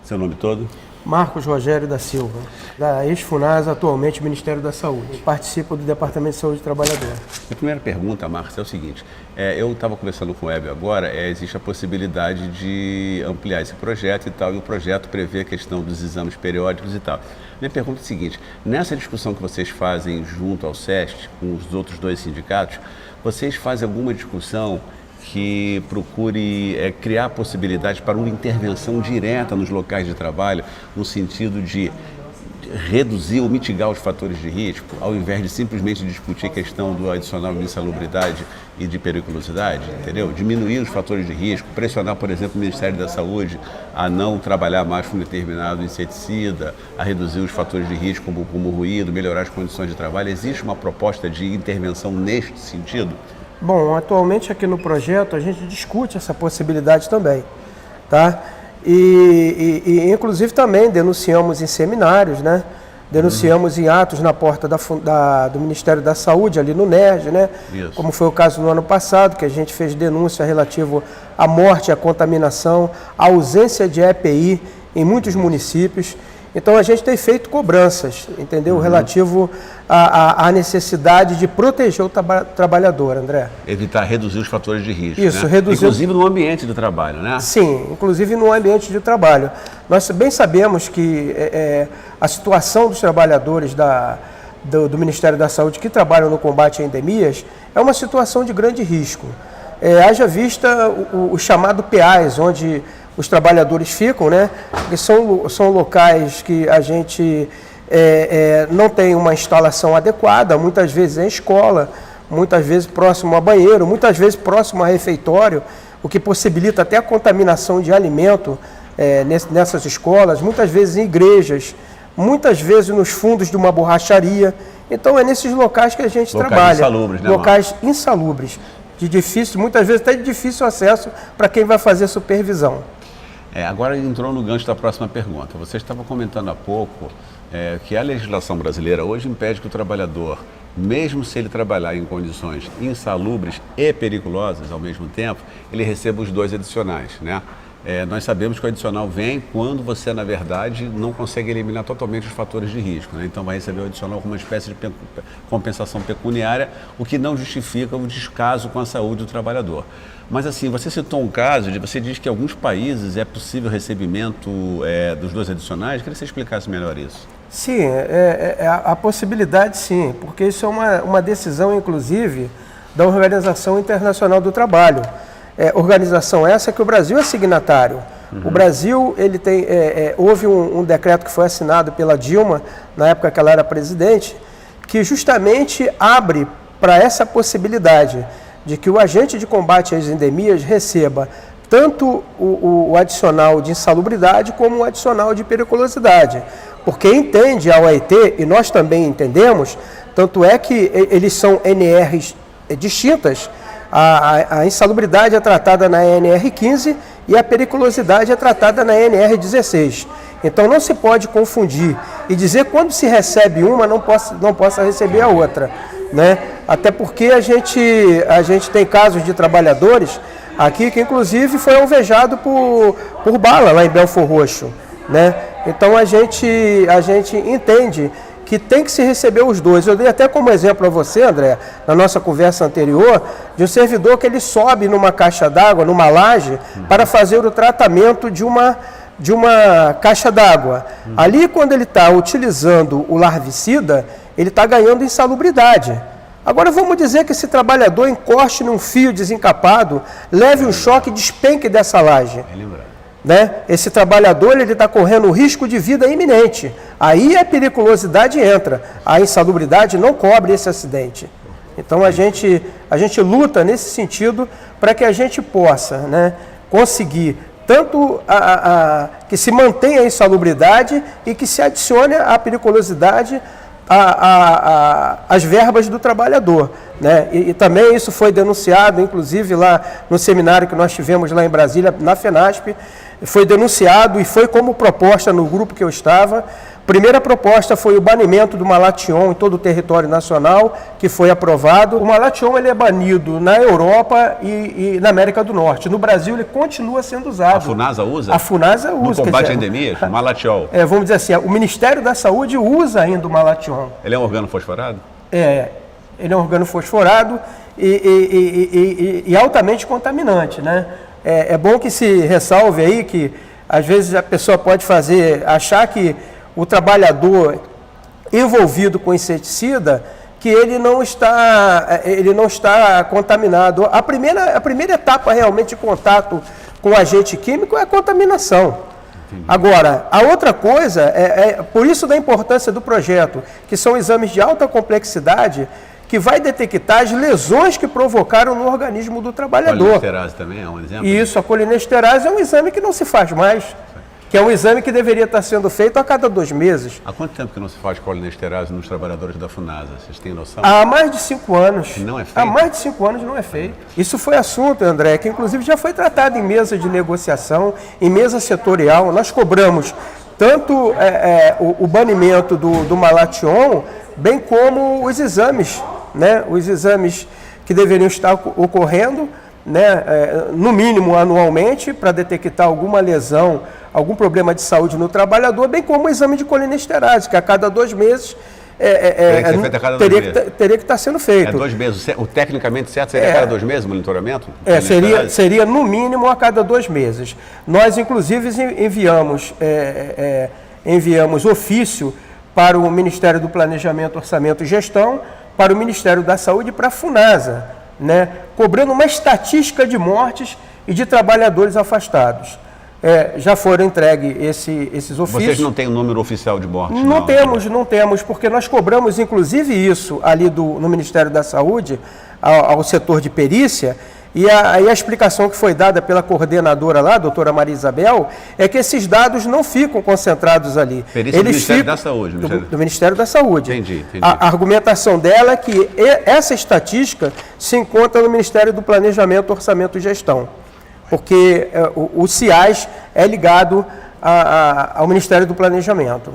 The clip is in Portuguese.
Seu nome todo? Marcos Rogério da Silva, da ex-FUNASA, atualmente Ministério da Saúde. Participo do Departamento de Saúde do Trabalhador. A primeira pergunta, Marcos, é o seguinte. Eu estava conversando com o Hébio agora, existe a possibilidade de ampliar esse projeto e tal, e o projeto prevê a questão dos exames periódicos e tal. Minha pergunta é a seguinte, nessa discussão que vocês fazem junto ao SEST, com os outros dois sindicatos, vocês fazem alguma discussão que procure criar possibilidades para uma intervenção direta nos locais de trabalho, no sentido de reduzir ou mitigar os fatores de risco, ao invés de simplesmente discutir a questão do adicional de insalubridade e de periculosidade, entendeu? Diminuir os fatores de risco, pressionar, por exemplo, o Ministério da Saúde a não trabalhar mais com determinado inseticida, a reduzir os fatores de risco como ruído, melhorar as condições de trabalho. Existe uma proposta de intervenção neste sentido? Bom, atualmente aqui no projeto a gente discute essa possibilidade também, tá? E inclusive também denunciamos em seminários, né? Denunciamos em atos na porta do Ministério da Saúde, ali no NERJ, né? Isso. Como foi o caso no ano passado, que a gente fez denúncia relativo à morte, à contaminação, à ausência de EPI em muitos municípios. Então a gente tem feito cobranças, entendeu? Relativo à necessidade de proteger o trabalhador, André. Evitar, reduzir os fatores de risco. Isso, né? reduzir. Inclusive no ambiente do trabalho, né? Sim, inclusive no ambiente de trabalho. Nós bem sabemos que a situação dos trabalhadores do Ministério da Saúde que trabalham no combate a endemias é uma situação de grande risco. Haja vista o chamado PAs, onde os trabalhadores ficam, né? Porque são locais que a gente não tem uma instalação adequada, muitas vezes em escola, muitas vezes próximo a banheiro, muitas vezes próximo a refeitório, o que possibilita até a contaminação de alimento nessas escolas, muitas vezes em igrejas, muitas vezes nos fundos de uma borracharia. Então é nesses locais que a gente trabalha. Insalubres, né, locais insalubres, muitas vezes até de difícil acesso para quem vai fazer supervisão. Agora entrou no gancho da próxima pergunta. Você estava comentando há pouco que a legislação brasileira hoje impede que o trabalhador, mesmo se ele trabalhar em condições insalubres e perigosas ao mesmo tempo, ele receba os dois adicionais, né? Nós sabemos que o adicional vem quando você, na verdade, não consegue eliminar totalmente os fatores de risco, né? Então vai receber o adicional como uma espécie de compensação pecuniária, o que não justifica o descaso com a saúde do trabalhador. Mas assim, você citou um caso você diz que em alguns países é possível recebimento dos dois adicionais. Queria que você explicasse melhor isso. Sim, a possibilidade sim, porque isso é uma decisão, inclusive, da Organização Internacional do Trabalho. Organização essa que o Brasil é signatário. O Brasil, houve um decreto que foi assinado pela Dilma, na época que ela era presidente, que justamente abre para essa possibilidade de que o agente de combate às endemias receba tanto o adicional de insalubridade como o adicional de periculosidade. Porque entende a OIT, e nós também entendemos, tanto é que eles são NRs distintas. A insalubridade é tratada na NR15 e a periculosidade é tratada na NR16. Então não se pode confundir e dizer que quando se recebe uma não possa receber a outra, né? Até porque a gente tem casos de trabalhadores aqui que inclusive foi alvejado por bala lá em Belfor Roxo, né? Então a gente entende que tem que se receber os dois. Eu dei até como exemplo a você, André, na nossa conversa anterior, de um servidor que ele sobe numa caixa d'água, numa laje, para fazer o tratamento de uma caixa d'água. Ali, quando ele está utilizando o larvicida, ele está ganhando insalubridade. Agora vamos dizer que esse trabalhador encoste num fio desencapado, leve um choque e despenque dessa laje. Né? Esse trabalhador está correndo um risco de vida iminente. Aí a periculosidade entra. A insalubridade não cobre esse acidente. Então a gente luta nesse sentido para que a gente possa, né, conseguir tanto que se mantenha a insalubridade e que se adicione a periculosidade às verbas do trabalhador. né? E também isso foi denunciado, inclusive lá no seminário que nós tivemos lá em Brasília, na FENASP, foi denunciado e foi como proposta no grupo que eu estava. Primeira proposta foi o banimento do Malathion em todo o território nacional, que foi aprovado. O Malathion ele é banido na Europa e na América do Norte. No Brasil ele continua sendo usado. A FUNASA usa? A FUNASA usa. No combate a endemias, o Malathion. Vamos dizer assim, o Ministério da Saúde usa ainda o Malathion. Ele é um organofosforado? Ele é um organofosforado e altamente contaminante, né? É bom que se ressalve aí que às vezes a pessoa pode achar que o trabalhador envolvido com inseticida, que ele não está contaminado. A primeira etapa realmente de contato com o agente químico é a contaminação. Entendi. Agora, a outra coisa, por isso da importância do projeto, que são exames de alta complexidade, que vai detectar as lesões que provocaram no organismo do trabalhador. A colinesterase também é um exemplo? Isso, a colinesterase é um exame que não se faz mais, que é um exame que deveria estar sendo feito a cada 2 meses. Há quanto tempo que não se faz colinesterase nos trabalhadores da FUNASA? Vocês têm noção? Há mais de 5 anos. Não é feito? Há mais de 5 anos não é feito. Isso foi assunto, André, que inclusive já foi tratado em mesa de negociação, em mesa setorial. Nós cobramos tanto o banimento do Malathion, bem como os exames, né? Os exames que deveriam estar ocorrendo, né? No mínimo anualmente, para detectar alguma lesão, algum problema de saúde no trabalhador, bem como o exame de colinesterase, que a cada 2 meses teria que estar sendo feito. 2 meses. O tecnicamente certo seria a cada 2 meses o monitoramento? Seria no mínimo a cada 2 meses. Nós, inclusive, enviamos ofício para o Ministério do Planejamento, Orçamento e Gestão, para o Ministério da Saúde e para a FUNASA, né, cobrando uma estatística de mortes e de trabalhadores afastados. Já foram entregues esses ofícios. Vocês não têm o número oficial de mortes? Não temos, porque nós cobramos inclusive isso ali no Ministério da Saúde, ao setor de perícia, e a explicação que foi dada pela coordenadora lá, a doutora Maria Isabel, é que esses dados não ficam concentrados ali. Perícia do Ministério da Saúde. Do Ministério da Saúde. Entendi. A argumentação dela é que essa estatística se encontra no Ministério do Planejamento, Orçamento e Gestão, porque o CIAS é ligado ao Ministério do Planejamento.